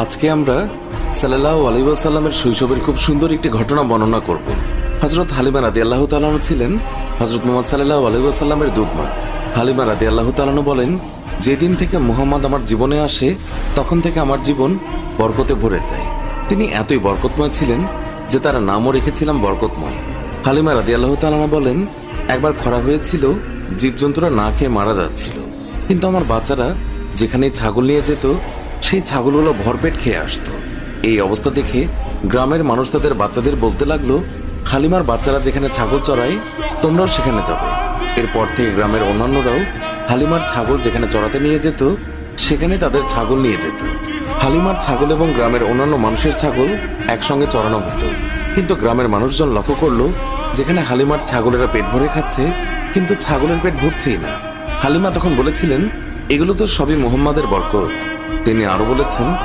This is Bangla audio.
আজকে আমরা সাল্লাল্লাহু আলাইহি ওয়াসাল্লামের শৈশবের খুব সুন্দর একটি ঘটনা বর্ণনা করব। হযরত হালিমা রাদিয়াল্লাহু তাআলা ছিলেন হযরত মুহাম্মদ সাল্লাল্লাহু আলাইহি ওয়াসাল্লামের দুধমা। হালিমা রাদিয়াল্লাহু তাআলা বলেন, যেদিন থেকে মুহাম্মদ আমার জীবনে আসে তখন থেকে আমার জীবন বরকতে ভরে যায়। তিনি এতই বরকতময় ছিলেন যে তার নামও রেখেছিলাম বরকতময়। হালিমা রাদিয়াল্লাহু তাআলা বলেন, একবার খরা হয়েছিল, জীবজন্তুরা না খেয়ে মারা যাচ্ছিল, কিন্তু আমার বাচ্চারা যেখানেই ছাগল নিয়ে যেত সেই ছাগলগুলো ভরপেট খেয়ে আসতো। এই অবস্থা দেখে গ্রামের মানুষ তাদের বাচ্চাদের বলতে লাগলো, হালিমার বাচ্চারা যেখানে ছাগল চড়ায় তোমরাও সেখানে যাবে। এরপর থেকে গ্রামের অন্যান্যরাও হালিমার ছাগল যেখানে চড়াতে নিয়ে যেত সেখানে তাদের ছাগল নিয়ে যেত। হালিমার ছাগল এবং গ্রামের অন্যান্য মানুষের ছাগল একসঙ্গে চড়ানো হতো। কিন্তু গ্রামের মানুষজন লক্ষ্য করলো, যেখানে হালিমার ছাগলেরা পেট ভরে খাচ্ছে কিন্তু ছাগলের পেট ভরছেই না। হালিমা তখন বলেছিলেন, এগুলো তো সবই মুহাম্মাদের বরকত। তিনি আরো বলেছেন,